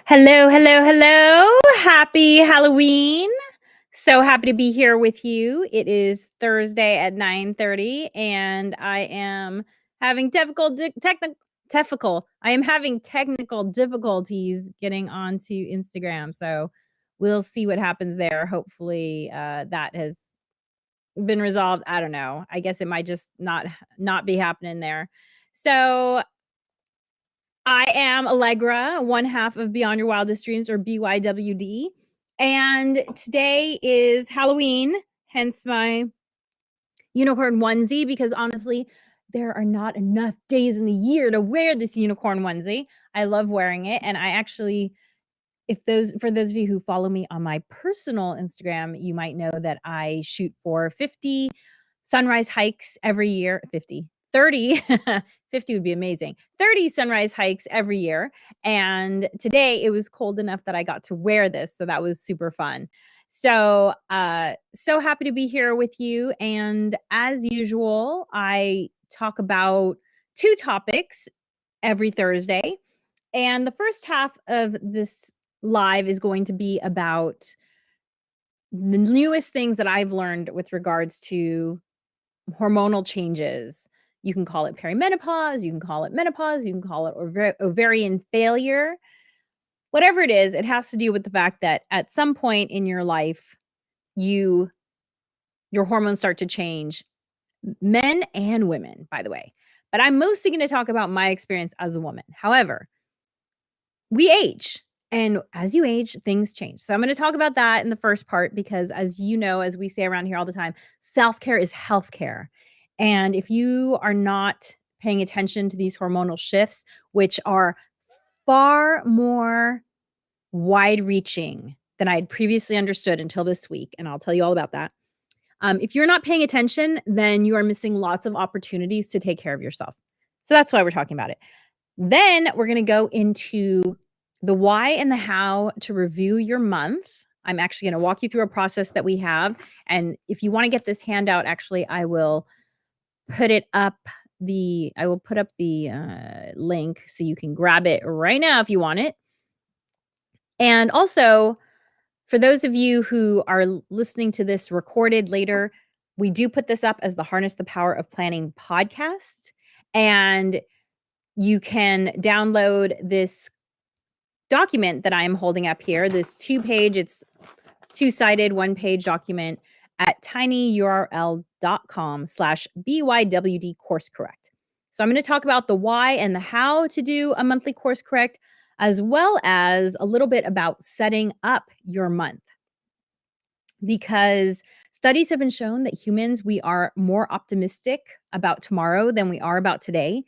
Hello, hello, hello. Happy Halloween. So happy to be here with you. It is Thursday at 9:30 and I am having technical difficulties getting onto Instagram. So we'll see what happens there. Hopefully that has been resolved. I don't know. I guess it might just not be happening there. So I am Allegra, one half of Beyond Your Wildest Dreams, or BYWD. And today is Halloween, hence my unicorn onesie, because honestly, there are not enough days in the year to wear this unicorn onesie. I love wearing it. And I actually, if those for those of you who follow me on my personal Instagram, you might know that I shoot for 50 sunrise hikes every year. 50, 30, 50 would be amazing. 30 sunrise hikes every year. And today it was cold enough that I got to wear this. So that was super fun. So happy to be here with you. And as usual, I talk about two topics every Thursday. And the first half of this live is going to be about the newest things that I've learned with regards to hormonal changes. You can call it perimenopause, you can call it menopause, you can call it ovarian failure. Whatever it is, it has to do with the fact that at some point in your life, you your hormones start to change, men and women, by the way. But I'm mostly going to talk about my experience as a woman. However, we age. And as you age, things change. So I'm going to talk about that in the first part because, as you know, as we say around here all the time, self care is health care. And if you are not paying attention to these hormonal shifts, which are far more wide reaching than I had previously understood until this week, and I'll tell you all about that. If you're not paying attention, then you are missing lots of opportunities to take care of yourself. So that's why we're talking about it. Then we're going to go into the why and the how to review your month. I'm actually going to walk you through a process that we have. And if you want to get this handout, actually, I will put up the link so you can grab it right now if you want it. And also, for those of you who are listening to this recorded later, we do put this up as the Harness the Power of Planning podcast. And you can download this document that I'm holding up here, this it's two-sided, one-page document at tinyurl.com/BYWD course correct. So I'm going to talk about the why and the how to do a monthly course correct, as well as a little bit about setting up your month. Because studies have been shown that humans, we are more optimistic about tomorrow than we are about today,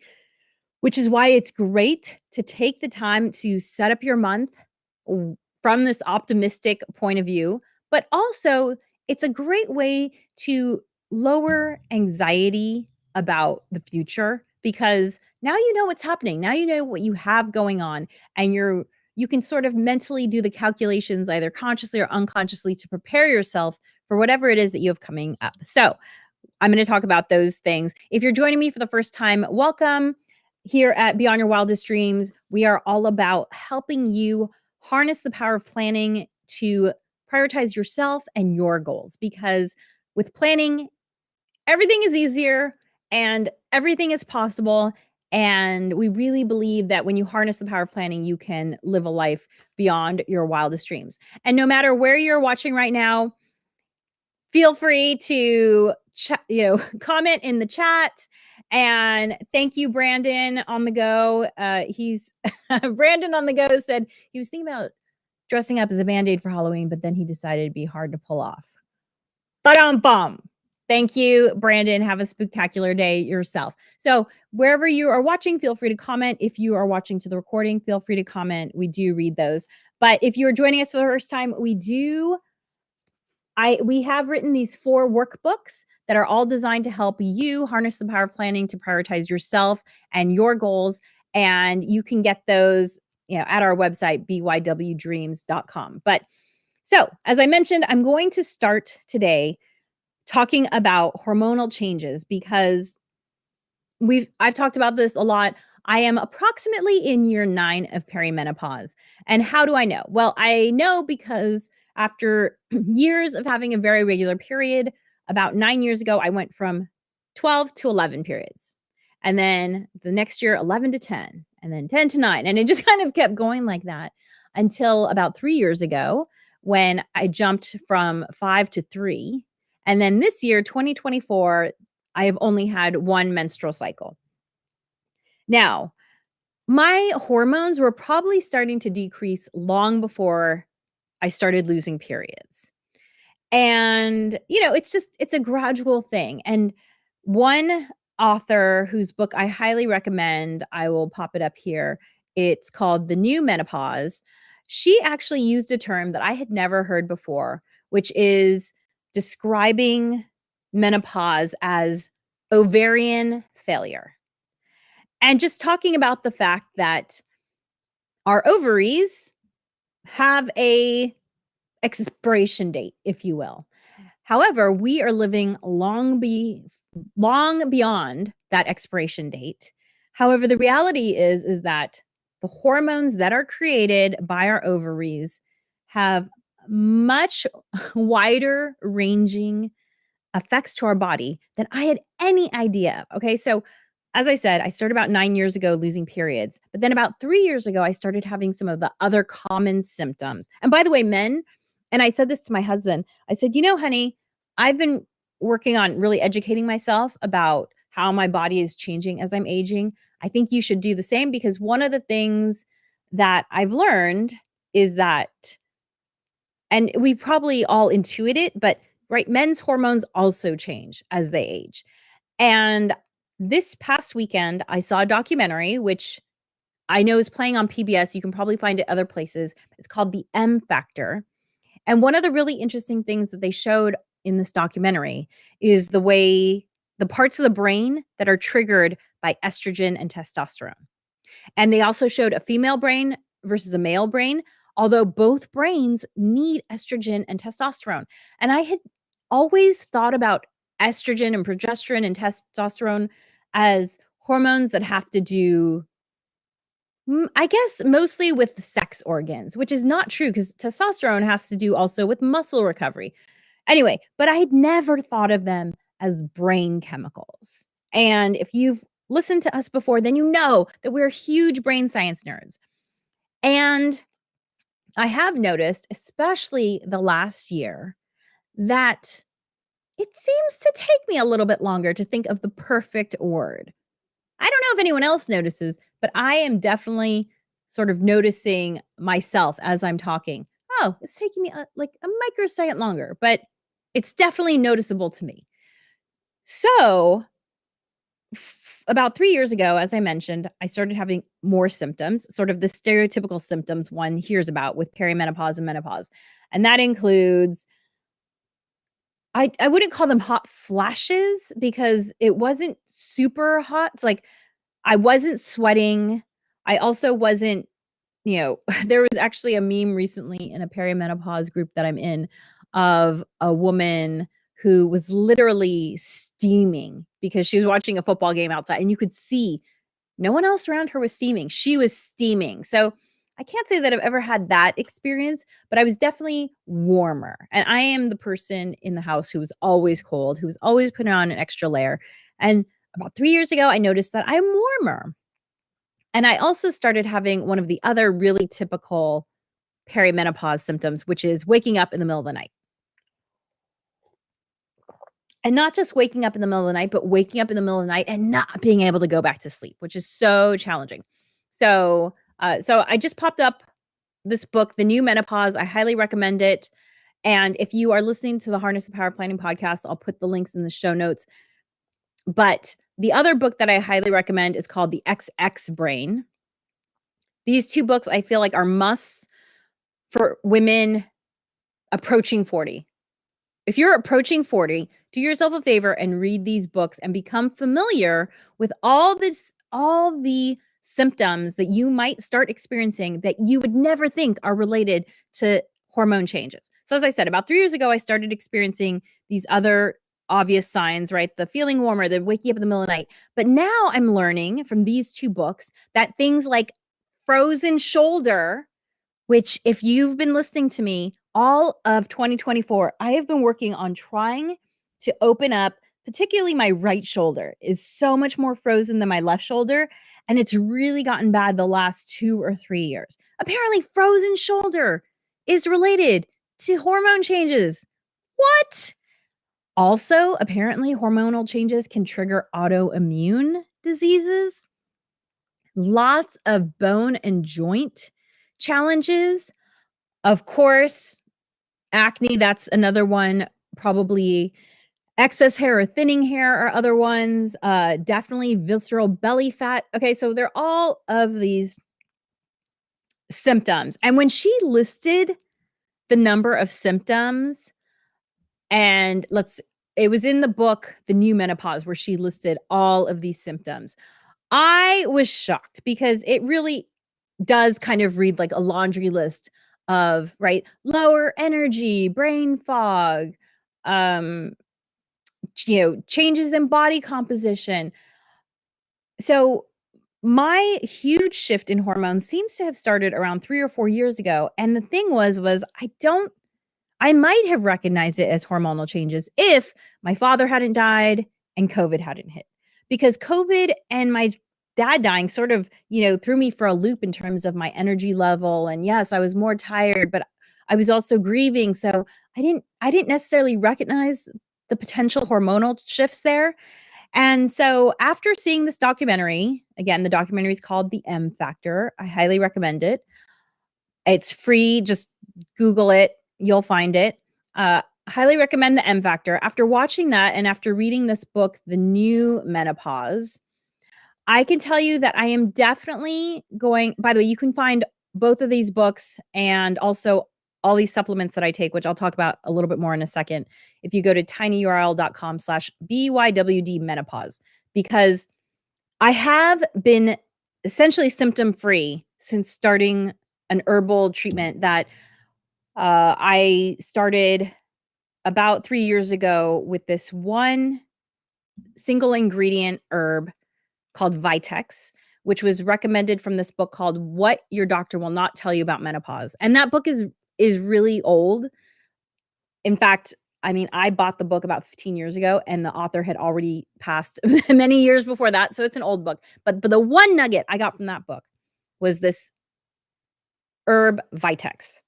which is why it's great to take the time to set up your month from this optimistic point of view. But also, it's a great way to lower anxiety about the future because now you know what's happening. Now you know what you have going on, and you can sort of mentally do the calculations either consciously or unconsciously to prepare yourself for whatever it is that you have coming up. So, I'm going to talk about those things. If you're joining me for the first time, welcome. Here at Beyond Your Wildest Dreams, we are all about helping you harness the power of planning to prioritize yourself and your goals. Because with planning, everything is easier and everything is possible. And we really believe that when you harness the power of planning, you can live a life beyond your wildest dreams. And no matter where you're watching right now, feel free to comment in the chat. And thank you, Brandon on the go. He's Brandon on the go said he was thinking about dressing up as a Band-Aid for Halloween, but then he decided it'd be hard to pull off. Ba-dum-bum. Thank you, Brandon. Have a spectacular day yourself. So wherever you are watching, feel free to comment. If you are watching to the recording, feel free to comment. We do read those. But if you're joining us for the first time, we have written these 4 workbooks that are all designed to help you harness the power of planning to prioritize yourself and your goals. And you can get those, at our website, bywdreams.com. But so, as I mentioned, I'm going to start today talking about hormonal changes because I've talked about this a lot. I am approximately in year 9 of perimenopause. And how do I know? Well, I know because after years of having a very regular period, about 9 years ago, I went from 12 to 11 periods. And then the next year, 11 to 10, and then 10 to 9. And it just kind of kept going like that until about 3 years ago when I jumped from 5 to 3. And then this year, 2024, I have only had one menstrual cycle. Now, my hormones were probably starting to decrease long before I started losing periods. And, it's a gradual thing. And one author whose book I highly recommend, I will pop it up here. It's called The New Menopause. She actually used a term that I had never heard before, which is describing menopause as ovarian failure. And just talking about the fact that our ovaries have a expiration date, if you will. However, we are living long beyond that expiration date. However, the reality is that the hormones that are created by our ovaries have much wider ranging effects to our body than I had any idea of. Okay. So, as I said, I started about 9 years ago losing periods. But then about 3 years ago, I started having some of the other common symptoms. And by the way, men, and I said this to my husband, I said, honey, I've been working on really educating myself about how my body is changing as I'm aging. I think you should do the same because one of the things that I've learned is that, and we probably all intuit it, but right, men's hormones also change as they age. And this past weekend, I saw a documentary, which I know is playing on PBS. You can probably find it other places. It's called The M Factor. And one of the really interesting things that they showed in this documentary is the parts of the brain that are triggered by estrogen and testosterone. And they also showed a female brain versus a male brain, although both brains need estrogen and testosterone. And I had always thought about estrogen and progesterone and testosterone as hormones that have to do, I guess, mostly with the sex organs, which is not true because testosterone has to do also with muscle recovery. Anyway, but I had never thought of them as brain chemicals. And if you've listened to us before, then you know that we're huge brain science nerds. And I have noticed, especially the last year, that it seems to take me a little bit longer to think of the perfect word. I don't know if anyone else notices, but I am definitely sort of noticing myself as I'm talking. Oh, it's taking me like a microsecond longer, but it's definitely noticeable to me. So, about 3 years ago, as I mentioned, I started having more symptoms, sort of the stereotypical symptoms one hears about with perimenopause and menopause. And that includes, I wouldn't call them hot flashes because it wasn't super hot. It's like I wasn't sweating. I also wasn't, there was actually a meme recently in a perimenopause group that I'm in of a woman who was literally steaming because she was watching a football game outside and you could see no one else around her was steaming. She was steaming. So I can't say that I've ever had that experience, but I was definitely warmer. And I am the person in the house who was always cold, who was always putting on an extra layer. And about 3 years ago, I noticed that I'm warmer. And I also started having one of the other really typical perimenopause symptoms, which is waking up in the middle of the night. And not just waking up in the middle of the night, but waking up in the middle of the night and not being able to go back to sleep, which is so challenging. So I just popped up this book, The New Menopause. I highly recommend it. And if you are listening to the Harness the Power of Planning podcast, I'll put the links in the show notes. But the other book that I highly recommend is called The XX Brain. These two books I feel like are musts for women approaching 40. If you're approaching 40, do yourself a favor and read these books and become familiar with all the symptoms that you might start experiencing that you would never think are related to hormone changes. So as I said, about 3 years ago, I started experiencing these other obvious signs, right? The feeling warmer, the waking up in the middle of the night. But now I'm learning from these two books that things like frozen shoulder, which if you've been listening to me all of 2024, I have been working on trying to open up, particularly my right shoulder is so much more frozen than my left shoulder. And it's really gotten bad the last 2 or 3 years. Apparently, frozen shoulder is related to hormone changes. What? Also, apparently, hormonal changes can trigger autoimmune diseases, lots of bone and joint challenges. Of course, acne, that's another one, probably excess hair or thinning hair are other ones, definitely visceral belly fat. Okay, so they're all of these symptoms. And when she listed the number of symptoms, and it was in the book, The New Menopause, where she listed all of these symptoms. I was shocked because it really does kind of read like a laundry list of, right, lower energy, brain fog, um, changes in body composition. So my huge shift in hormones seems to have started around 3 or 4 years ago. And the thing was I might have recognized it as hormonal changes if my father hadn't died and COVID hadn't hit. Because COVID and my dad dying sort of, threw me for a loop in terms of my energy level. And yes, I was more tired, but I was also grieving. So I didn't necessarily recognize the potential hormonal shifts there. And so after seeing this documentary, again, the documentary is called The M Factor. I highly recommend it. It's free. Just Google it. You'll find it. Highly recommend The M Factor. After watching that and after reading this book, The New Menopause, I can tell you that I am definitely going. By the way, you can find both of these books and also all these supplements that I take, which I'll talk about a little bit more in a second, if you go to tinyurl.com/BYWD menopause, because I have been essentially symptom free since starting an herbal treatment that I started about 3 years ago with this one single ingredient herb called Vitex, which was recommended from this book called What Your Doctor Will Not Tell You About Menopause. And that book is really old. In fact, I mean, I bought the book about 15 years ago and the author had already passed many years before that, so it's an old book. But the one nugget I got from that book was this herb Vitex.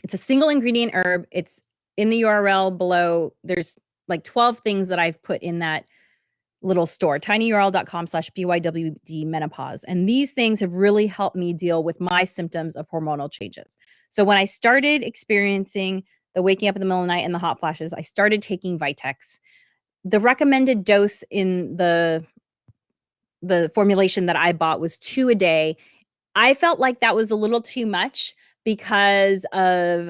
It's a single ingredient herb. It's in the URL below. There's like 12 things that I've put in that little store, tinyurl.com/BYWD menopause. And these things have really helped me deal with my symptoms of hormonal changes. So when I started experiencing the waking up in the middle of the night and the hot flashes, I started taking Vitex. The recommended dose in the formulation that I bought was 2 a day. I felt like that was a little too much because of,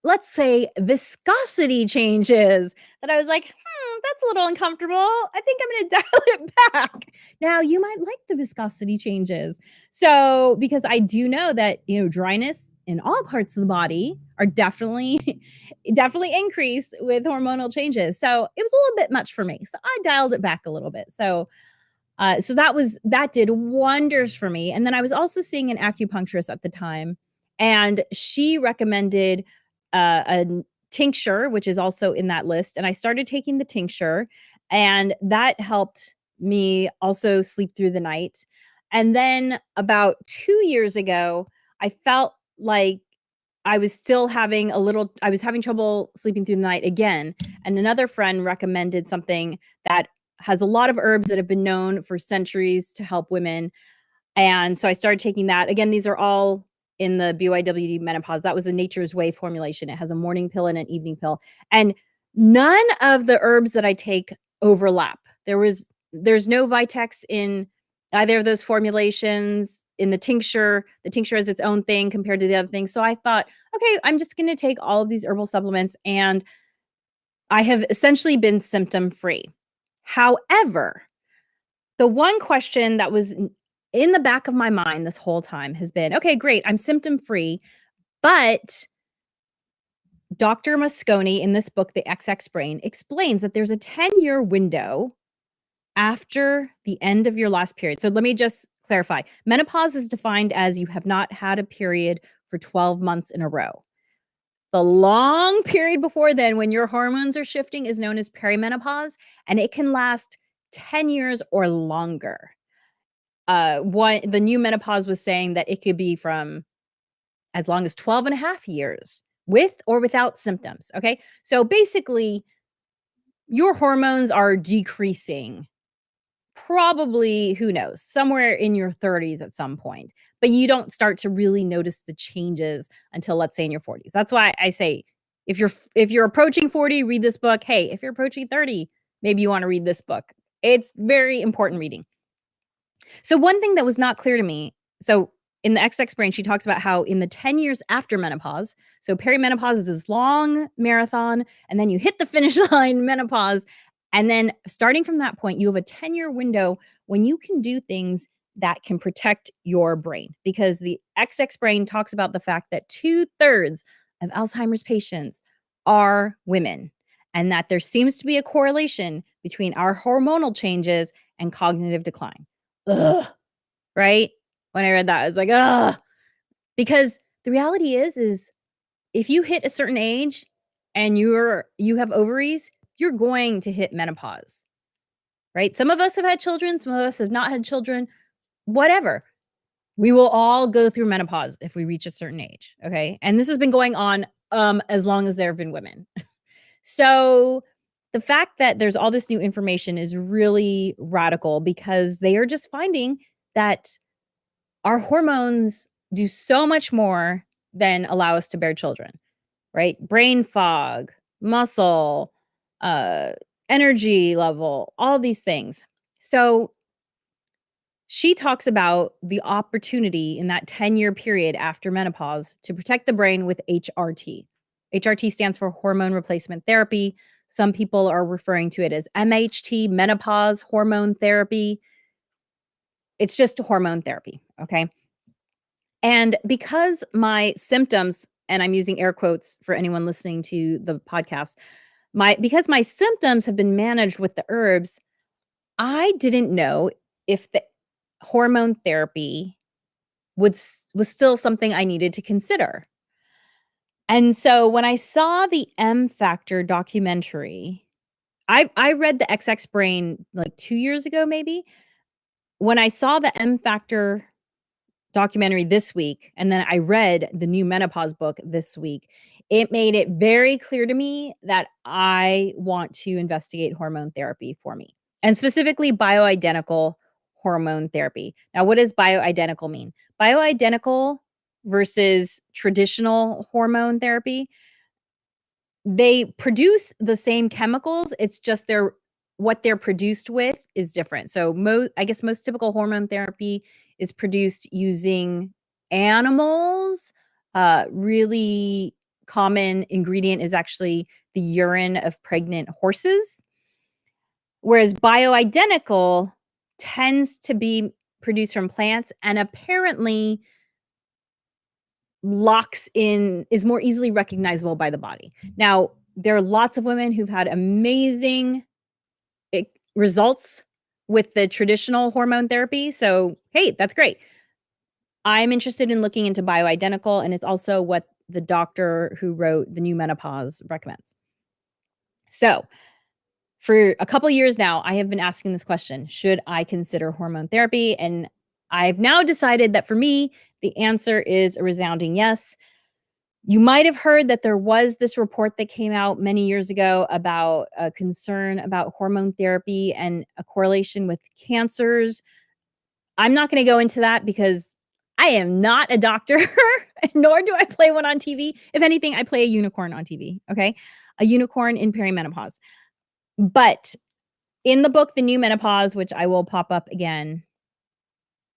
let's say, viscosity changes that I was like, that's a little uncomfortable. I think I'm going to dial it back. Now, you might like the viscosity changes. So, because I do know that, dryness in all parts of the body are definitely increase with hormonal changes. So, it was a little bit much for me. So, I dialed it back a little bit. So that did wonders for me. And then I was also seeing an acupuncturist at the time, and she recommended a tincture, which is also in that list. And I started taking the tincture, and that helped me also sleep through the night. And then about 2 years ago, I felt like I was having trouble sleeping through the night again. And another friend recommended something that has a lot of herbs that have been known for centuries to help women. And so I started taking that. Again, these are all in the BYWD menopause. That was a Nature's Way formulation. It has a morning pill and an evening pill. And none of the herbs that I take overlap. There's no Vitex in either of those formulations. In the tincture has its own thing compared to the other things. So I thought, okay, I'm just going to take all of these herbal supplements, and I have essentially been symptom free. However, the one question that was in the back of my mind this whole time has been, okay, great, I'm symptom free, but Dr. Mosconi in this book, The XX Brain, explains that there's a 10-year window after the end of your last period. So let me just clarify. Menopause is defined as you have not had a period for 12 months in a row. The long period before then, when your hormones are shifting, is known as perimenopause, and it can last 10 years or longer. The new menopause was saying that it could be from as long as 12 and a half years with or without symptoms. Okay. So basically, your hormones are decreasing, probably, who knows, somewhere in your 30s at some point, but you don't start to really notice the changes until, let's say, in your 40s. That's why I say, if you're approaching 40, read this book. Hey, if you're approaching 30, maybe you want to read this book. It's very important reading. So one thing that was not clear to me, so in the XX Brain, she talks about how in the 10 years after menopause, so perimenopause is this long marathon, and then you hit the finish line, menopause, and then starting from that point, you have a 10-year window when you can do things that can protect your brain. Because the XX Brain talks about the fact that 2/3 of Alzheimer's patients are women, and that there seems to be a correlation between our hormonal changes and cognitive decline. Ugh, right? When I read that, I was like, ugh. Because the reality is if you hit a certain age and you have ovaries, you're going to hit menopause, right? Some of us have had children, some of us have not had children, whatever. We will all go through menopause if we reach a certain age, okay? And this has been going on as long as there have been women. So the fact that there's all this new information is really radical because they are just finding that our hormones do so much more than allow us to bear children, right? Brain fog, muscle, uh, energy level, all these things. So she talks about the opportunity in that 10-year period after menopause to protect the brain with HRT. HRT stands for hormone replacement therapy. Some people are referring to it as MHT, menopause hormone therapy. It's just hormone therapy, okay? And because my symptoms, and I'm using air quotes for anyone listening to the podcast, because my symptoms have been managed with the herbs, I didn't know if the hormone therapy was still something I needed to consider. And so when I saw the M Factor documentary, I read the XX Brain like 2 years ago maybe. When I saw the M Factor documentary this week, and then I read the new menopause book this week, it made it very clear to me that I want to investigate hormone therapy for me, and specifically bioidentical hormone therapy. Now, what does bioidentical mean? Bioidentical versus traditional hormone therapy, they produce the same chemicals, it's just what they're produced with is different. So I guess most typical hormone therapy is produced using animals. Really common ingredient is actually the urine of pregnant horses, whereas bioidentical tends to be produced from plants and apparently is more easily recognizable by the body. Now, there are lots of women who've had amazing results with the traditional hormone therapy. So, hey, that's great. I'm interested in looking into bioidentical, and it's also what the doctor who wrote The New Menopause recommends. So, for a couple years now, I have been asking this question, should I consider hormone therapy? And I've now decided that for me, the answer is a resounding yes. You might have heard that there was this report that came out many years ago about a concern about hormone therapy and a correlation with cancers. I'm not going to go into that because I am not a doctor, nor do I play one on TV. If anything, I play a unicorn on TV, okay? A unicorn in perimenopause. But in the book, The New Menopause, which I will pop up again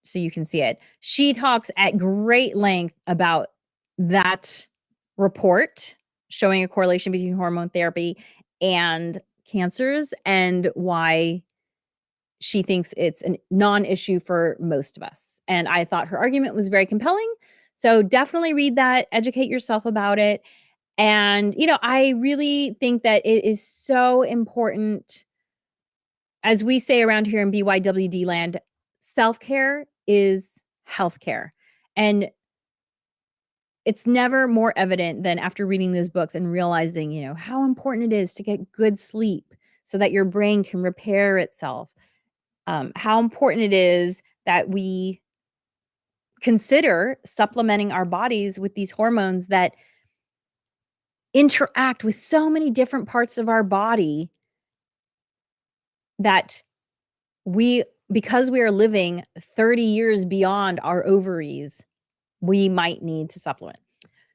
so you can see it, she talks at great length about that report showing a correlation between hormone therapy and cancers and why she thinks it's a non-issue for most of us. And I thought her argument was very compelling. So definitely read that, educate yourself about it. And, I really think that it is so important, as we say around here in BYWD land, self-care is healthcare. And it's never more evident than after reading these books and realizing, how important it is to get good sleep so that your brain can repair itself. How important it is that we consider supplementing our bodies with these hormones that interact with so many different parts of our body, that we because we are living 30 years beyond our ovaries, we might need to supplement.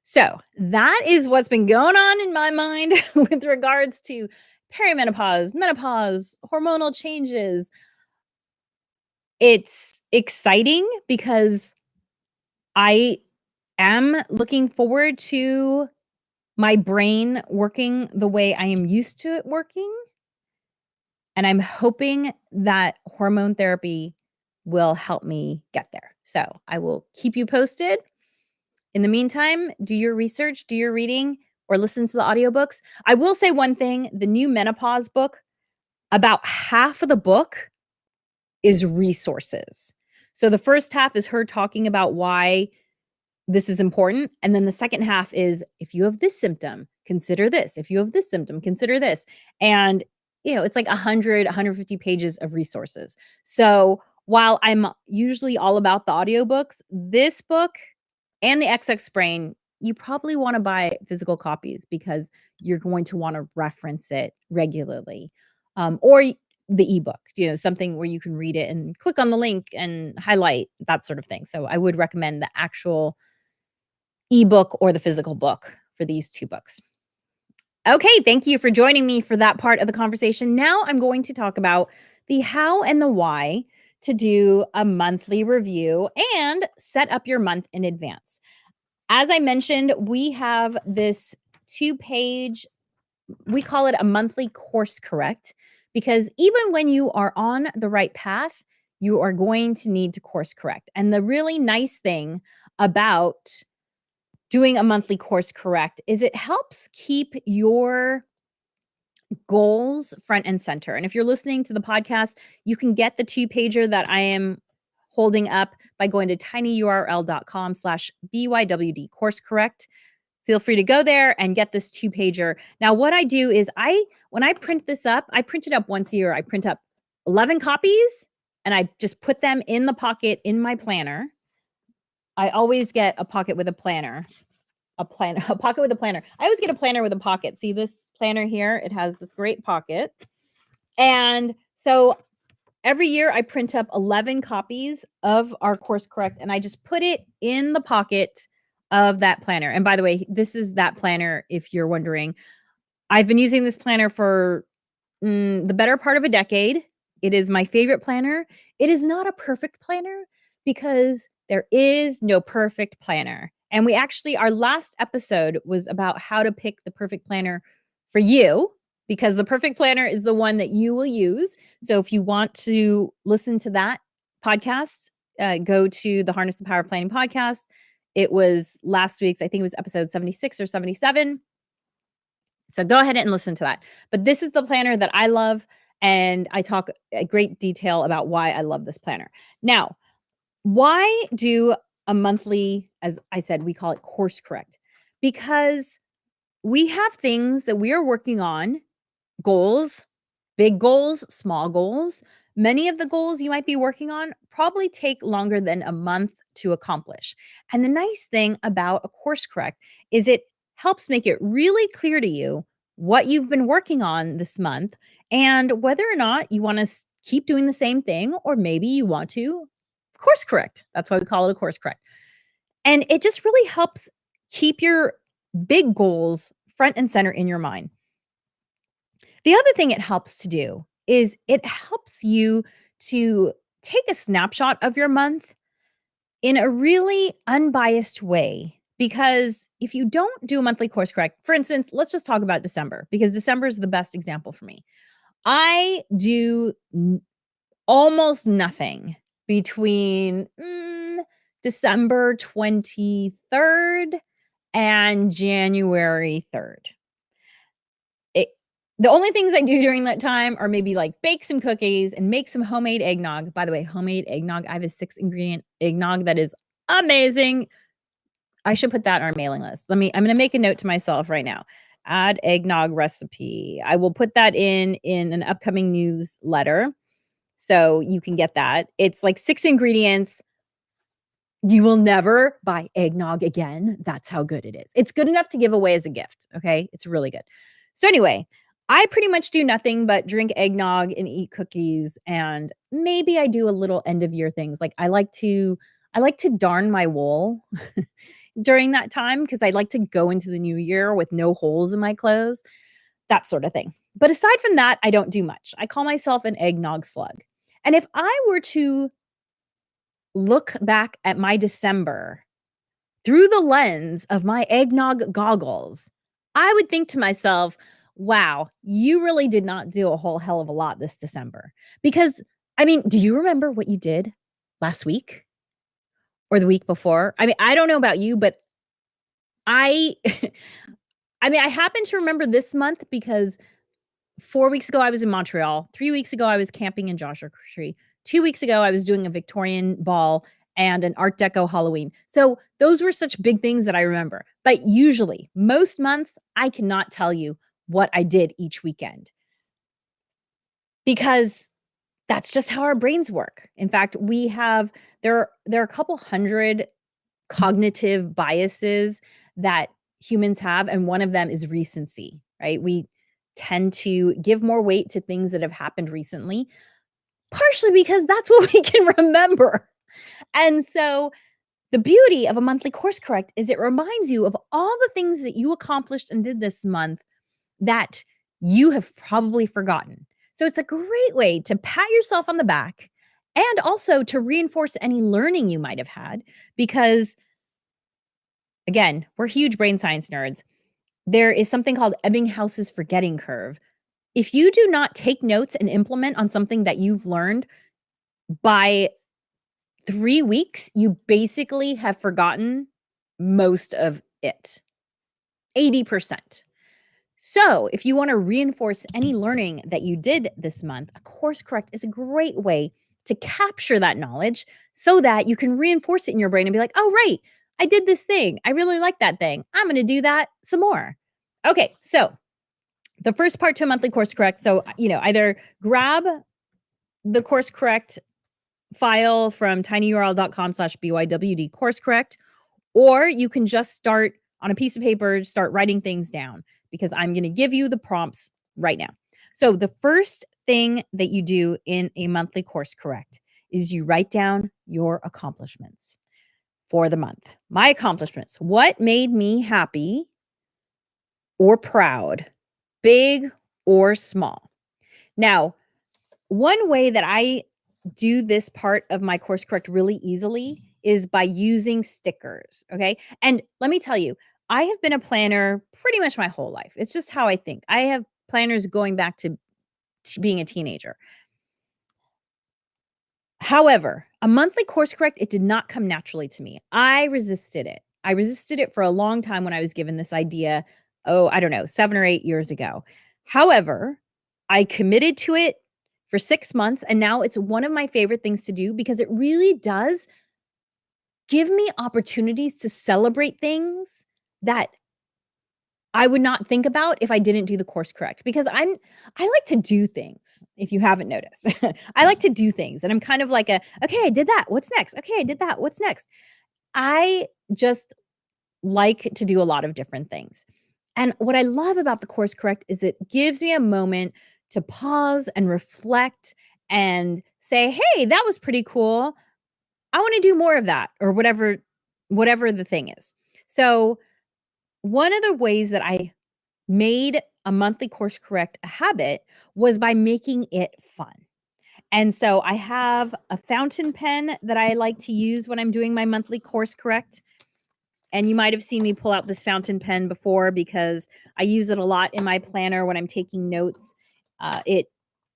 So, that is what's been going on in my mind with regards to perimenopause, menopause, hormonal changes. It's exciting because I am looking forward to my brain working the way I am used to it working, and I'm hoping that hormone therapy will help me get there. So, I will keep you posted. In the meantime, do your research, do your reading, or listen to the audiobooks. I will say one thing, the new menopause book, about half of the book is resources. So the first half is her talking about why this is important, and then the second half is, if you have this symptom, consider this. If you have this symptom, consider this. And, it's like 100, 150 pages of resources. So while I'm usually all about the audiobooks, this book and the XX Brain, you probably wanna buy physical copies because you're going to wanna reference it regularly. Or the ebook, something where you can read it and click on the link and highlight, that sort of thing. So I would recommend the actual ebook or the physical book for these 2 books. Okay, thank you for joining me for that part of the conversation. Now I'm going to talk about the how and the why to do a monthly review and set up your month in advance. As I mentioned, we have this 2-page, we call it a monthly course correct, because even when you are on the right path, you are going to need to course correct. And the really nice thing about doing a monthly course correct is it helps keep your goals front and center. And if you're listening to the podcast, you can get the 2-pager that I am holding up by going to tinyurl.com/BYWD course correct. Feel free to go there and get this 2-pager. Now, what I do is when I print this up, I print it up once a year. I print up 11 copies and I just put them in the pocket in my planner. I always get a pocket with a planner. A pocket with a planner. I always get a planner with a pocket. See this planner here? It has this great pocket. And so every year I print up 11 copies of our course correct and I just put it in the pocket of that planner. And by the way, this is that planner, if you're wondering. I've been using this planner for the better part of a decade. It is my favorite planner. It is not a perfect planner because there is no perfect planner. And our last episode was about how to pick the perfect planner for you, because the perfect planner is the one that you will use. So if you want to listen to that podcast, go to the Harness the Power of Planning podcast. It was last week's, I think it was episode 76 or 77. So go ahead and listen to that. But this is the planner that I love, and I talk a great detail about why I love this planner. Now, why do a monthly, as I said, we call it course correct? Because we have things that we are working on, goals, big goals, small goals. Many of the goals you might be working on probably take longer than a month to accomplish. And the nice thing about a course correct is it helps make it really clear to you what you've been working on this month and whether or not you want to keep doing the same thing, or maybe you want to course correct. That's why we call it a course correct. And it just really helps keep your big goals front and center in your mind. The other thing it helps to do is it helps you to take a snapshot of your month in a really unbiased way. Because if you don't do a monthly course correct, for instance, let's just talk about December, because December is the best example for me. I do almost nothing between December 23rd and January 3rd. The only things I do during that time are maybe like bake some cookies and make some homemade eggnog. By the way, homemade eggnog, I have a 6-ingredient eggnog that is amazing. I should put that on our mailing list. I'm gonna make a note to myself right now. Add eggnog recipe. I will put that in an upcoming newsletter, so you can get that. It's like 6 ingredients. You will never buy eggnog again. That's how good it is. It's good enough to give away as a gift, okay? It's really good. So anyway, I pretty much do nothing but drink eggnog and eat cookies, and maybe I do a little end of year things. Like I like to darn my wool during that time because I like to go into the new year with no holes in my clothes, that sort of thing. But aside from that, I don't do much. I call myself an eggnog slug. And if I were to look back at my December through the lens of my eggnog goggles, I would think to myself, wow, you really did not do a whole hell of a lot this December. Because, I mean, do you remember what you did last week or the week before? I mean, I don't know about you, but I, I mean, I happen to remember this month because 4 weeks ago, I was in Montreal. 3 weeks ago, I was camping in Joshua Tree. 2 weeks ago, I was doing a Victorian ball and an Art Deco Halloween. So those were such big things that I remember. But usually, most months, I cannot tell you what I did each weekend because that's just how our brains work. In fact, there are a couple hundred cognitive biases that humans have, and one of them is recency, right? We tend to give more weight to things that have happened recently, partially because that's what we can remember. And so the beauty of a monthly course correct is it reminds you of all the things that you accomplished and did this month that you have probably forgotten. So it's a great way to pat yourself on the back and also to reinforce any learning you might have had because again, we're huge brain science nerds. There is something called Ebbinghaus's forgetting curve. If you do not take notes and implement on something that you've learned by 3 weeks, you basically have forgotten most of it, 80%. So, if you want to reinforce any learning that you did this month, a course correct is a great way to capture that knowledge so that you can reinforce it in your brain and be like, oh, right, I did this thing. I really like that thing. I'm going to do that some more. Okay, so the first part to a monthly course correct. So, either grab the course correct file from tinyurl.com/bywd course correct, or you can just start on a piece of paper, start writing things down because I'm going to give you the prompts right now. So the first thing that you do in a monthly course correct is you write down your accomplishments for the month. My accomplishments, what made me happy or proud, big or small. Now, one way that I do this part of my course correct really easily is by using stickers, okay? And let me tell you, I have been a planner pretty much my whole life. It's just how I think. I have planners going back to being a teenager. However, a monthly course correct, it did not come naturally to me. I resisted it. I resisted it for a long time when I was given this idea, oh, I don't know, 7 or 8 years ago. However, I committed to it for 6 months, and now it's one of my favorite things to do because it really does give me opportunities to celebrate things that I would not think about if I didn't do the course correct because I like to do things, if you haven't noticed. I like to do things, and I'm kind of like "Okay, I did that. What's next? Okay, I did that. What's next?" I just like to do a lot of different things. And what I love about the course correct is it gives me a moment to pause and reflect and say, "Hey, that was pretty cool. I want to do more of that," or whatever the thing is. So, one of the ways that I made a monthly course correct a habit was by making it fun. And so I have a fountain pen that I like to use when I'm doing my monthly course correct. And you might have seen me pull out this fountain pen before because I use it a lot in my planner when I'm taking notes. It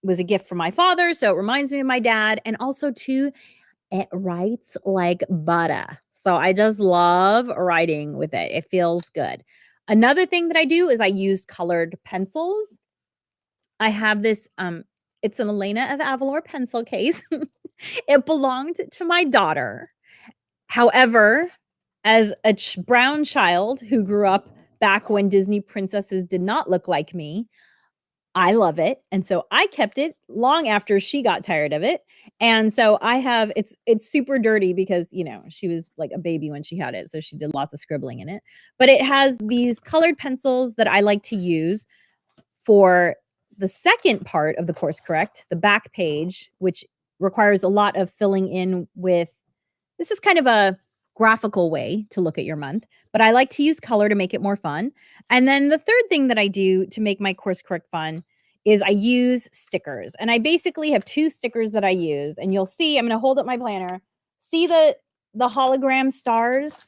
was a gift from my father, so it reminds me of my dad. And also, too, it writes like butter. So I just love writing with it. It feels good. Another thing that I do is I use colored pencils. I have this, it's an Elena of Avalor pencil case. It belonged to my daughter. However, as a brown child who grew up back when Disney princesses did not look like me, I love it, and so I kept it long after she got tired of it, and so I have it's super dirty because, she was like a baby when she had it, so she did lots of scribbling in it, but it has these colored pencils that I like to use for the second part of the course correct, the back page, which requires a lot of filling in with this is kind of a graphical way to look at your month, but I like to use color to make it more fun. And then the third thing that I do to make my course correct fun is I use stickers. And I basically have two stickers that I use. And you'll see, I'm going to hold up my planner. See the hologram stars?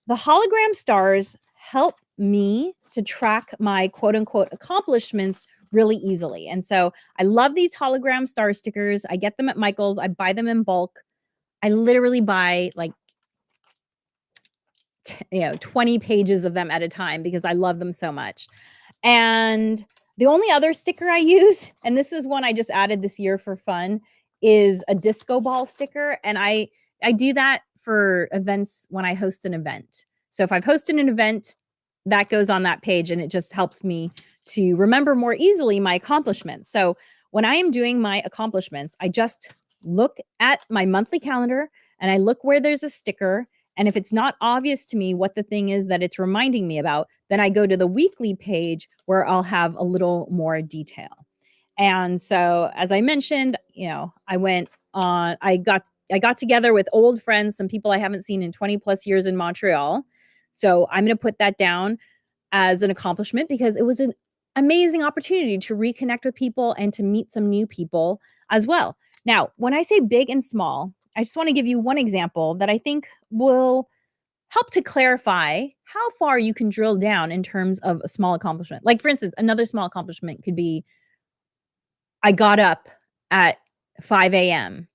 The hologram stars help me to track my quote unquote accomplishments really easily. And so I love these hologram star stickers. I get them at Michael's. I buy them in bulk. I literally buy like 20 pages of them at a time because I love them so much. And the only other sticker I use, and this is one I just added this year for fun, is a disco ball sticker. And I do that for events when I host an event. So if I've hosted an event, that goes on that page and it just helps me to remember more easily my accomplishments. So when I am doing my accomplishments, I just look at my monthly calendar and I look where there's a sticker. And if it's not obvious to me what the thing is that it's reminding me about, then I go to the weekly page where I'll have a little more detail. And so, as I mentioned, I got together with old friends, some people I haven't seen in 20 plus years in Montreal. So I'm going to put that down as an accomplishment because it was an amazing opportunity to reconnect with people and to meet some new people as well. Now, when I say big and small, I just want to give you one example that I think will help to clarify how far you can drill down in terms of a small accomplishment. Like, for instance, another small accomplishment could be I got up at 5 a.m.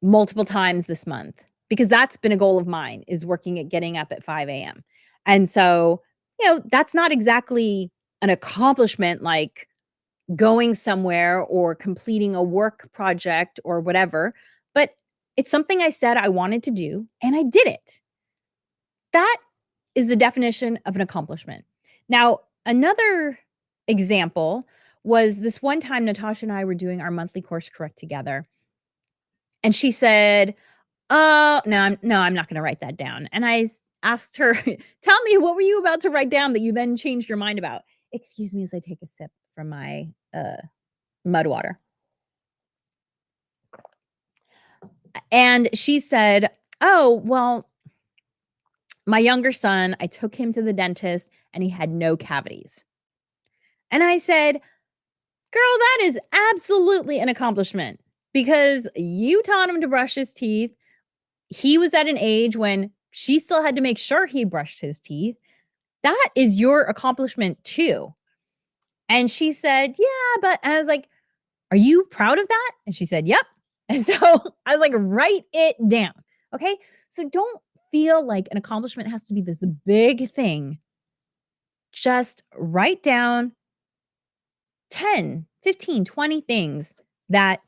multiple times this month because that's been a goal of mine is working at getting up at 5 a.m. And so, that's not exactly an accomplishment like going somewhere or completing a work project or whatever, but it's something I said I wanted to do and I did it. That is the definition of an accomplishment. Now, another example was this one time Natasha and I were doing our monthly course correct together. And she said, "Oh, no, I'm not going to write that down." And I asked her, "Tell me, what were you about to write down that you then changed your mind about?" Excuse me as I take a sip from my mud water. And she said, "Oh, well, my younger son, I took him to the dentist and he had no cavities." And I said, "Girl, that is absolutely an accomplishment because you taught him to brush his teeth. He was at an age when she still had to make sure he brushed his teeth. That is your accomplishment too." And she said, "Yeah, but," I was like, "Are you proud of that?" And she said, "Yep." And so I was like, "Write it down." Okay. So don't feel like an accomplishment has to be this big thing. Just write down 10, 15, 20 things that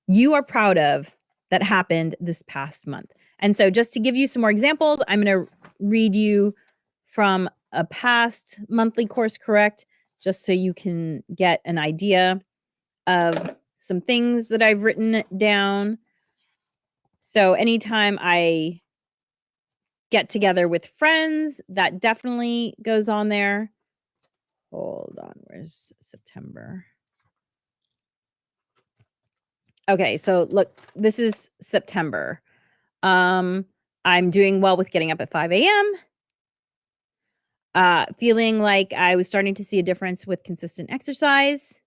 you are proud of that happened this past month. And so just to give you some more examples, I'm going to read you from a past monthly course correct, just so you can get an idea of some things that I've written down. So anytime I get together with friends, that definitely goes on there. Hold on, where's September? Okay, so look, this is September. I'm doing well with getting up at 5 a.m. Feeling like I was starting to see a difference with consistent exercise.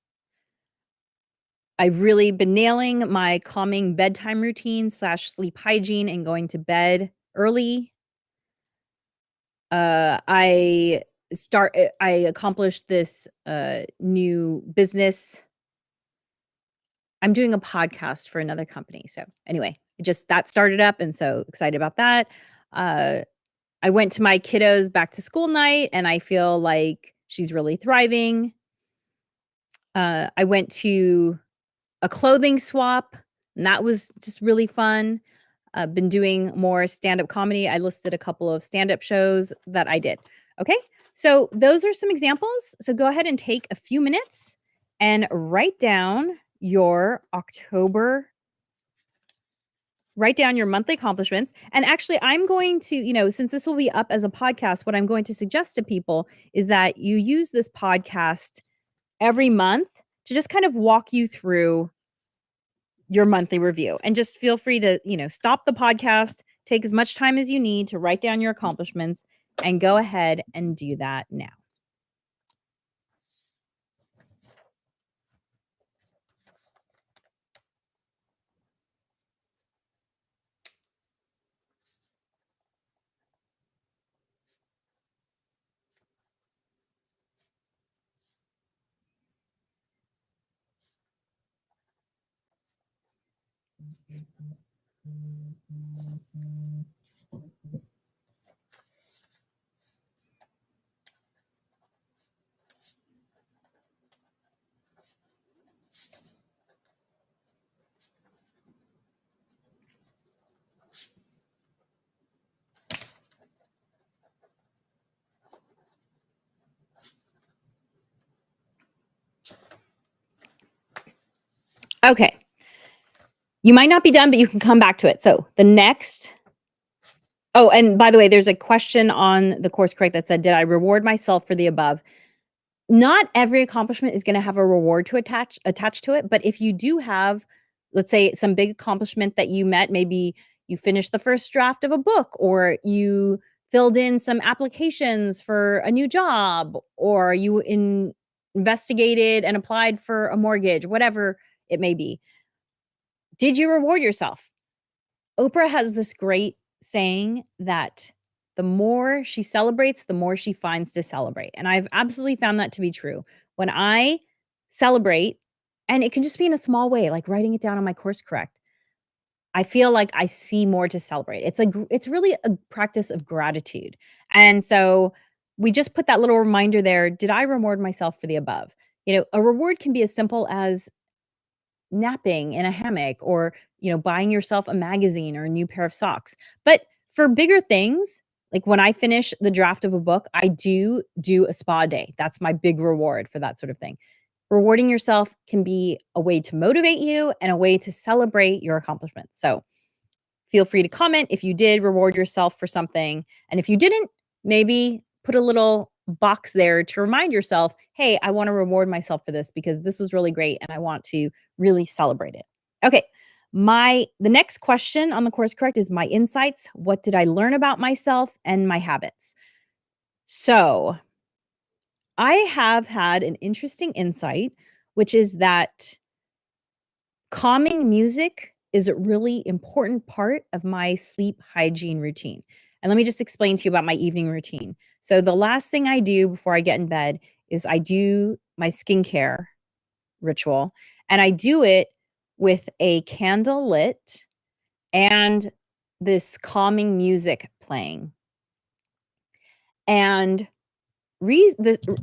I've really been nailing my calming bedtime routine / sleep hygiene and going to bed early. I accomplished this new business. I'm doing a podcast for another company. So anyway, That started up, and so excited about that. Uh, I went to my kiddos' back to school night, and I feel like she's really thriving. I went to a clothing swap, and that was just really fun. I've been doing more stand-up comedy. I listed a couple of stand-up shows that I did. Okay, so those are some examples. So go ahead and take a few minutes and write down your monthly accomplishments. And actually, I'm going to, since this will be up as a podcast, what I'm going to suggest to people is that you use this podcast every month to just kind of walk you through your monthly review. And just feel free to, stop the podcast, take as much time as you need to write down your accomplishments, and go ahead and do that now. Okay. You might not be done, but you can come back to it. So the next. Oh, and by the way, there's a question on the course correct that said, did I reward myself for the above? Not every accomplishment is gonna have a reward to attached to it, but if you do have, let's say, some big accomplishment that you met, maybe you finished the first draft of a book, or you filled in some applications for a new job, or you investigated and applied for a mortgage, whatever it may be. Did you reward yourself? Oprah has this great saying that the more she celebrates, the more she finds to celebrate. And I've absolutely found that to be true. When I celebrate, and it can just be in a small way, like writing it down on my course correct, I feel like I see more to celebrate. It's really a practice of gratitude. And so we just put that little reminder there. Did I reward myself for the above? A reward can be as simple as napping in a hammock, or buying yourself a magazine or a new pair of socks. But for bigger things, like when I finish the draft of a book, I do a spa day. That's my big reward for that sort of thing. Rewarding yourself can be a way to motivate you and a way to celebrate your accomplishments. So feel free to comment if you did reward yourself for something. And if you didn't, maybe put a little box there to remind yourself, hey, I want to reward myself for this because this was really great and I want to really celebrate it. Okay. The next question on the course correct is my insights. What did I learn about myself and my habits? So I have had an interesting insight, which is that calming music is a really important part of my sleep hygiene routine. And let me just explain to you about my evening routine. So, the last thing I do before I get in bed is I do my skincare ritual, and I do it with a candle lit and this calming music playing. And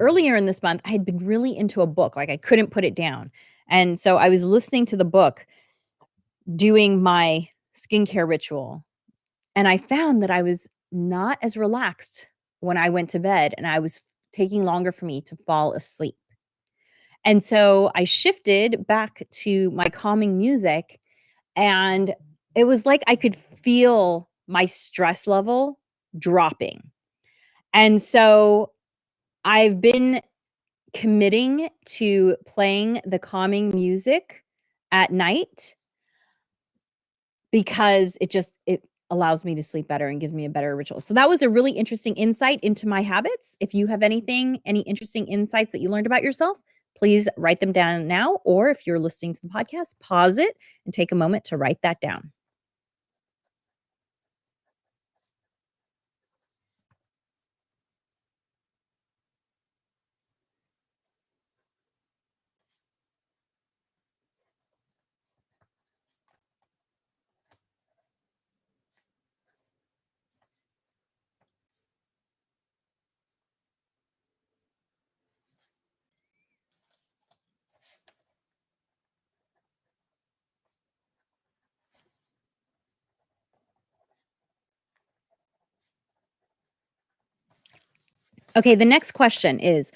earlier in this month, I had been really into a book, like I couldn't put it down. And so I was listening to the book doing my skincare ritual, and I found that I was not as relaxed when I went to bed, and I was taking longer for me to fall asleep. And so I shifted back to my calming music, and it was like I could feel my stress level dropping. And so I've been committing to playing the calming music at night because it allows me to sleep better and gives me a better ritual. So that was a really interesting insight into my habits. If you have any interesting insights that you learned about yourself, please write them down now. Or if you're listening to the podcast, pause it and take a moment to write that down. Okay, the next question is,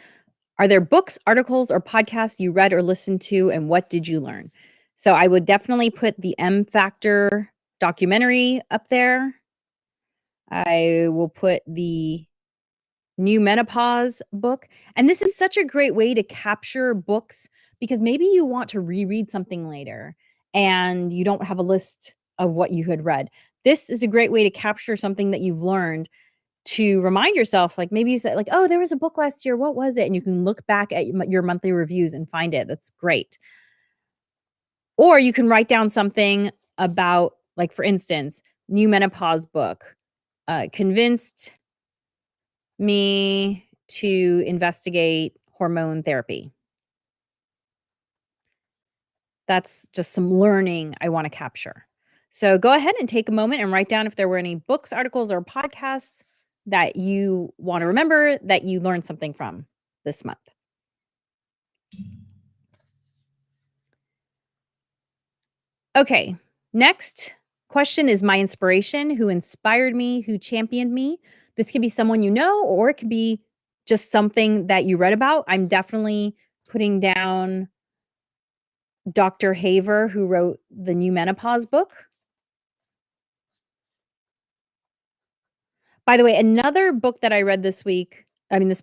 are there books, articles, or podcasts you read or listened to, and what did you learn? So I would definitely put the M Factor documentary up there. I will put the new menopause book. And this is such a great way to capture books because maybe you want to reread something later and you don't have a list of what you had read. This is a great way to capture something that you've learned to remind yourself, like maybe you said, like, oh, there was a book last year. What was it? And you can look back at your monthly reviews and find it. That's great. Or you can write down something about, like, for instance, new menopause book, convinced me to investigate hormone therapy. That's just some learning I wanna capture. So go ahead and take a moment and write down if there were any books, articles, or podcasts that you wanna remember that you learned something from this month. Okay, next question is my inspiration, who inspired me, who championed me. This could be someone you know, or it could be just something that you read about. I'm definitely putting down Dr. Haver, who wrote the new menopause book. By the way, another book that I read this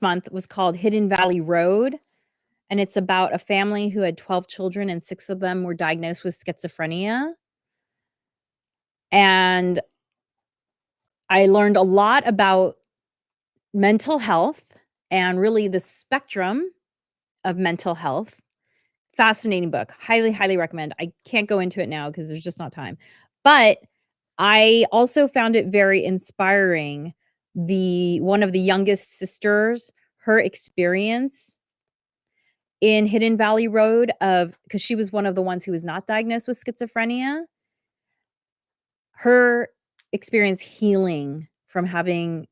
month, was called Hidden Valley Road, and it's about a family who had 12 children and 6 of them were diagnosed with schizophrenia. And I learned a lot about mental health and really the spectrum of mental health. Fascinating book. Highly, highly recommend. I can't go into it now because there's just not time. But I also found it very inspiring. The one of the youngest sisters, her experience in Hidden Valley Road of because she was one of the ones who was not diagnosed with schizophrenia. Her experience healing from having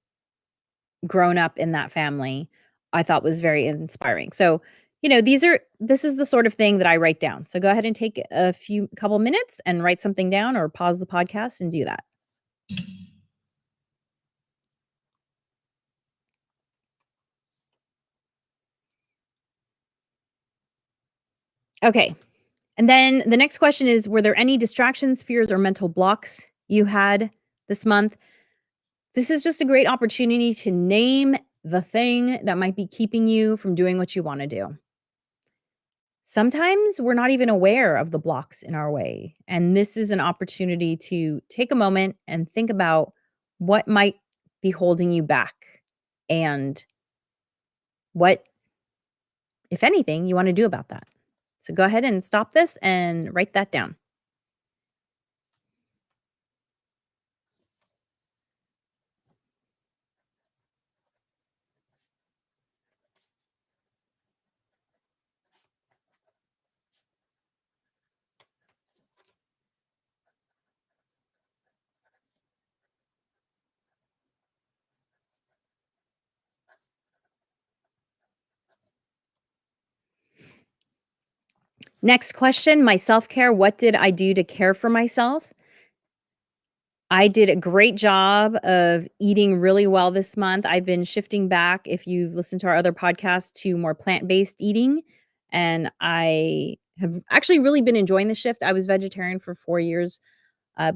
grown up in that family, I thought was very inspiring. So, this is the sort of thing that I write down. So go ahead and take a couple minutes and write something down or pause the podcast and do that. Okay. And then the next question is, were there any distractions, fears, or mental blocks you had this month? This is just a great opportunity to name the thing that might be keeping you from doing what you want to do. Sometimes we're not even aware of the blocks in our way. And this is an opportunity to take a moment and think about what might be holding you back and what, if anything, you want to do about that. So go ahead and stop this and write that down. Next question, my self care. What did I do to care for myself? I did a great job of eating really well this month. I've been shifting back, if you've listened to our other podcasts, to more plant-based eating, and I have actually really been enjoying the shift. I was vegetarian for 4 years,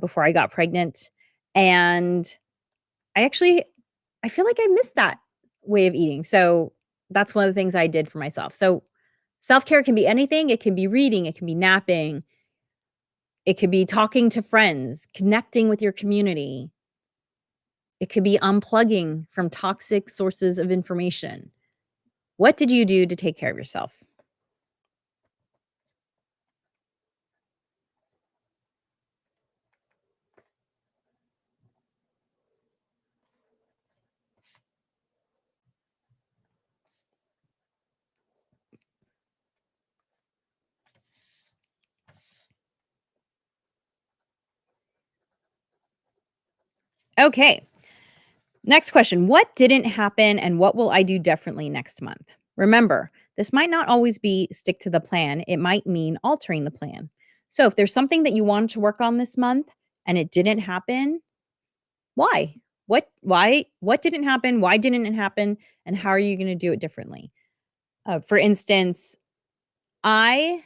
before I got pregnant, and I actually I feel like I missed that way of eating, so that's one of the things I did for myself. So, self-care can be anything. It can be reading, it can be napping, it could be talking to friends, connecting with your community. It could be unplugging from toxic sources of information. What did you do to take care of yourself? Okay. Next question. What didn't happen and what will I do differently next month? Remember, this might not always be stick to the plan. It might mean altering the plan. So if there's something that you wanted to work on this month and it didn't happen, why? what didn't happen? Why didn't it happen? And how are you going to do it differently? For instance, I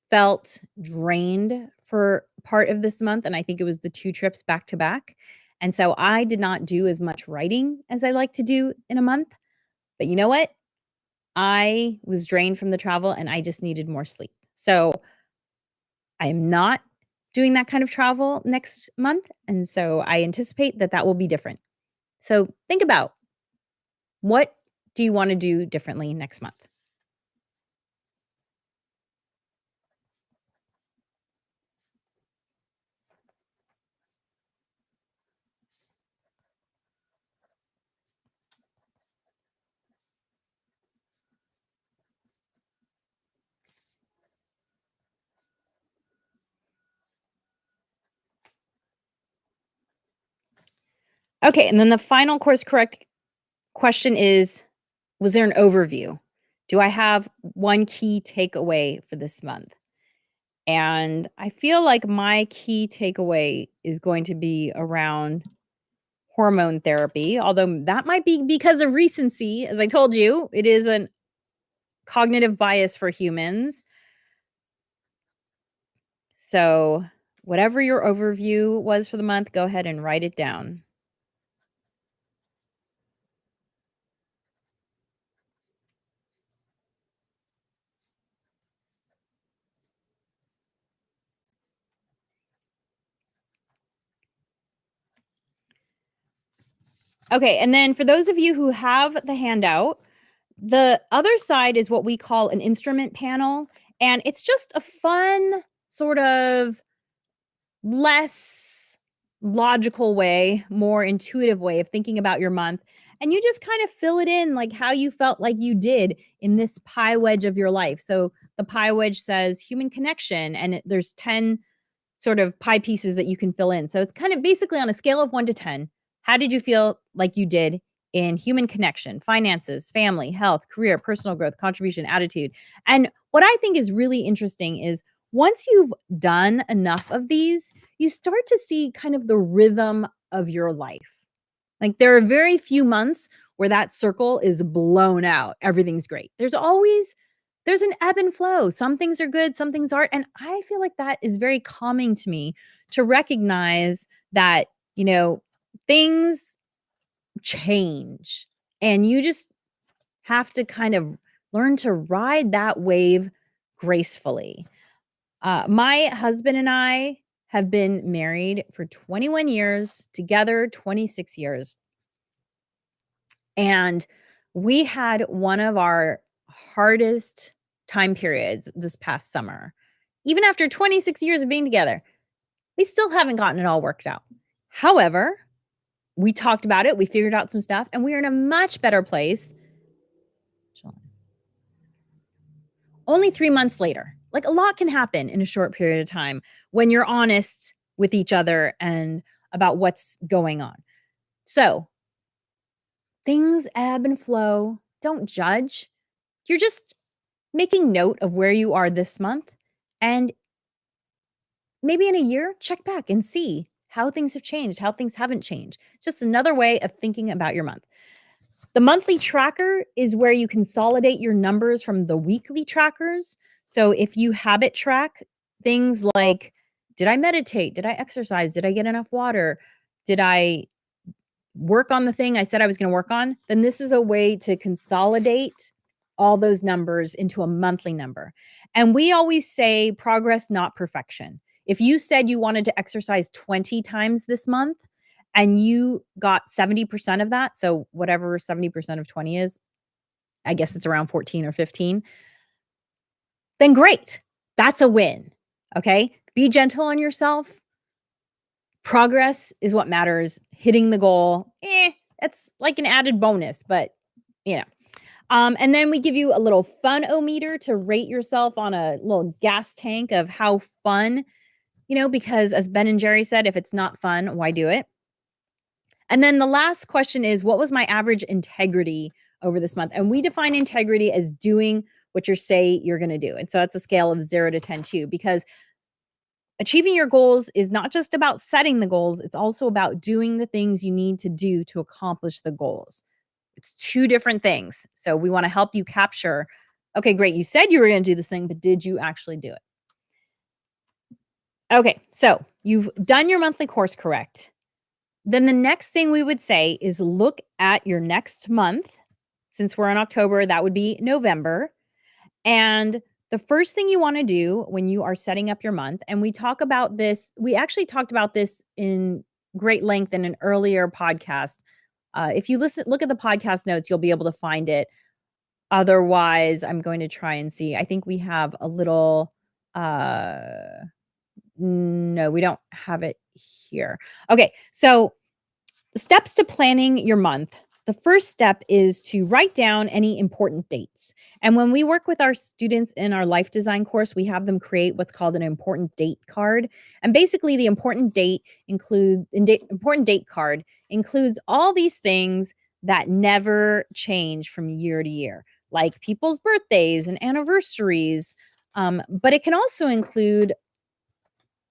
felt drained for part of this month, and I think it was the 2 trips back to back, and so I did not do as much writing as I like to do in a month, but you know what? I was drained from the travel, and I just needed more sleep. So, I am not doing that kind of travel next month, and so I anticipate that that will be different. So, think about, what do you wanna do differently next month? Okay, and then the final course correct question is, was there an overview? Do I have one key takeaway for this month? And I feel like my key takeaway is going to be around hormone therapy, although that might be because of recency. As I told you, it is a cognitive bias for humans. So, whatever your overview was for the month, go ahead and write it down. Okay, and then for those of you who have the handout, the other side is what we call an instrument panel, and it's just a fun, sort of less logical way, more intuitive way of thinking about your month. And you just kind of fill it in like how you felt like you did in this pie wedge of your life. So the pie wedge says human connection, and there's 10 sort of pie pieces that you can fill in. So it's kind of basically on a scale of 1 to 10. How did you feel like you did in human connection, finances, family, health, career, personal growth, contribution, attitude? And what I think is really interesting is, once you've done enough of these, you start to see kind of the rhythm of your life. Like, there are very few months where that circle is blown out. Everything's great. There's an ebb and flow. Some things are good, some things aren't. And I feel like that is very calming to me, to recognize that, things change, and you just have to kind of learn to ride that wave gracefully. My husband and I have been married for 21 years, together 26 years. And we had one of our hardest time periods this past summer. Even after 26 years of being together, we still haven't gotten it all worked out. However, we talked about it, we figured out some stuff, and we are in a much better place only 3 months later. Like, a lot can happen in a short period of time when you're honest with each other and about what's going on. So, things ebb and flow. Don't judge. You're just making note of where you are this month, and maybe in a year, check back and see how things have changed, how things haven't changed. It's just another way of thinking about your month. The monthly tracker is where you consolidate your numbers from the weekly trackers. So if you habit track things like, did I meditate? Did I exercise? Did I get enough water? Did I work on the thing I said I was going to work on? Then this is a way to consolidate all those numbers into a monthly number. And we always say progress, not perfection. If you said you wanted to exercise 20 times this month and you got 70% of that, so whatever 70% of 20 is, I guess it's around 14 or 15, then great. That's a win. Okay. Be gentle on yourself. Progress is what matters. Hitting the goal, it's like an added bonus, but you know. And then we give you a little fun-o-meter to rate yourself on a little gas tank of how fun, because as Ben and Jerry said, if it's not fun, why do it? And then the last question is, what was my average integrity over this month? And we define integrity as doing what you say you're going to do. And so that's a scale of 0 to 10 too, because achieving your goals is not just about setting the goals, it's also about doing the things you need to do to accomplish the goals. It's two different things. So we want to help you capture, okay, great, you said you were going to do this thing, but did you actually do it? Okay, so you've done your monthly course correct. Then the next thing we would say is look at your next month. Since we're in October, that would be November. And the first thing you want to do when you are setting up your month, and we talk about this, we actually talked about this in great length in an earlier podcast. If you look at the podcast notes, you'll be able to find it. Otherwise, I'm going to try and see. I think we have a little, no, we don't have it here. Okay. So the steps to planning your month. The first step is to write down any important dates. And when we work with our students in our life design course, we have them create what's called an important date card. And basically, the important date card includes all these things that never change from year to year, like people's birthdays and anniversaries. But it can also include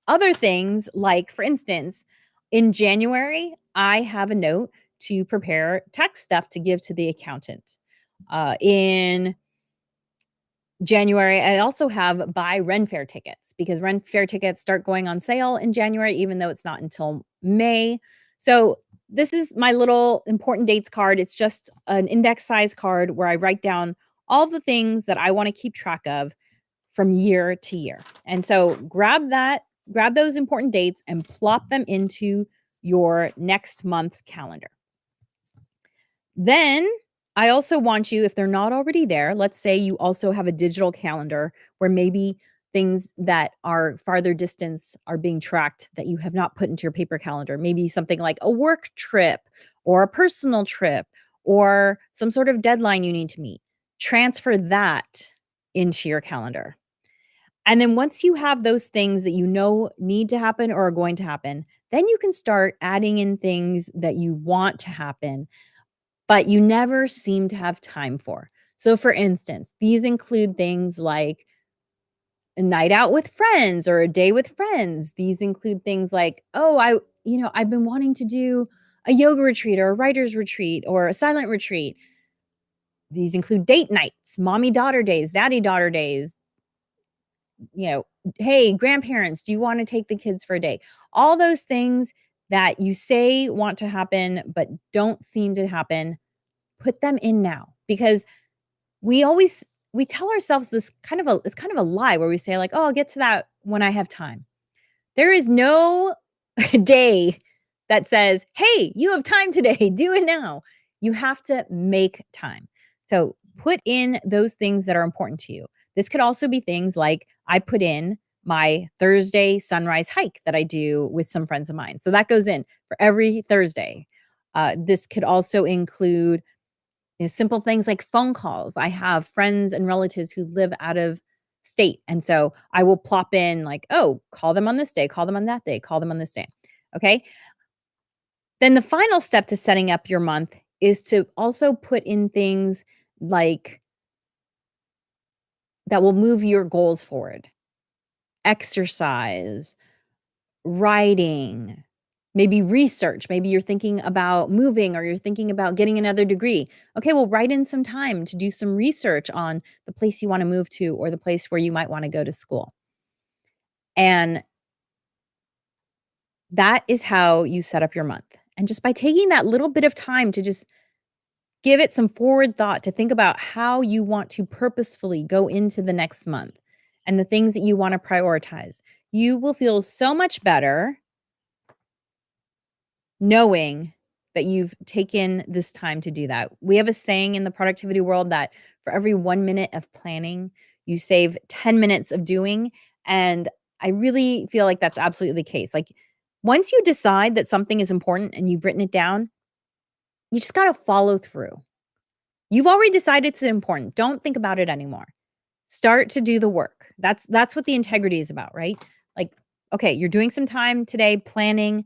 other things, like, for instance, in January, I have a note to prepare tax stuff to give to the accountant. In January, I also have buy Ren Fair tickets because Ren Fair tickets start going on sale in January, even though it's not until May. So this is my little important dates card. It's just an index size card where I write down all the things that I want to keep track of from year to year. And so grab those important dates and plop them into your next month's calendar. Then I also want you, if they're not already there, let's say you also have a digital calendar where maybe things that are farther distance are being tracked that you have not put into your paper calendar. Maybe something like a work trip or a personal trip or some sort of deadline you need to meet. Transfer that into your calendar. And then once you have those things that you know need to happen or are going to happen, then you can start adding in things that you want to happen, but you never seem to have time for. So, for instance, these include things like a night out with friends or a day with friends. These include things like, oh, I've been wanting to do a yoga retreat or a writer's retreat or a silent retreat. These include date nights, mommy daughter days, daddy daughter days, hey, grandparents, do you want to take the kids for a day? All those things that you say want to happen but don't seem to happen, put them in now because we always we tell ourselves this it's kind of a lie where we say like, "Oh, I'll get to that when I have time." There is no day that says, "Hey, you have time today. Do it now." You have to make time. So, put in those things that are important to you. This could also be things like I put in my Thursday sunrise hike that I do with some friends of mine. So that goes in for every Thursday. This could also include simple things like phone calls. I have friends and relatives who live out of state. And so I will plop in like, oh, call them on this day, call them on that day, call them on this day. Okay. Then the final step to setting up your month is to also put in things like that will move your goals forward. Exercise, writing, maybe research. Maybe you're thinking about moving or you're thinking about getting another degree. Okay, well, write in some time to do some research on the place you want to move to or the place where you might want to go to school. And that is how you set up your month. And just by taking that little bit of time to just give it some forward thought to think about how you want to purposefully go into the next month and the things that you want to prioritize, you will feel so much better knowing that you've taken this time to do that. We have a saying in the productivity world that for every 1 minute of planning, you save 10 minutes of doing, and I really feel like that's absolutely the case. Like, once you decide that something is important and you've written it down, you just gotta follow through. You've already decided it's important, don't think about it anymore. Start to do the work. That's what the integrity is about, right? Like, okay, you're doing some time today planning.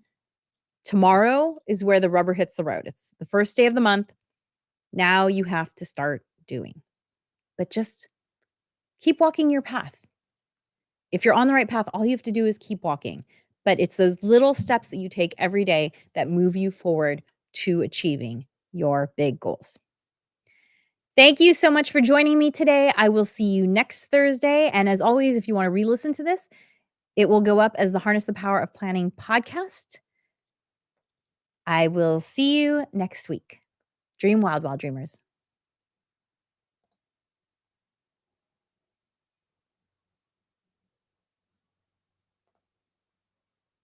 Tomorrow is where the rubber hits the road. It's the first day of the month. Now you have to start doing. But just keep walking your path. if you're on the right path, all you have to do is keep walking. But it's those little steps that you take every day that move you forward to achieving your big goals. Thank you so much for joining me today. I will see you next Thursday. And as always, if you want to re listen to this, it will go up as the Harness the Power of Planning podcast. I will see you next week. Dream wild, wild dreamers.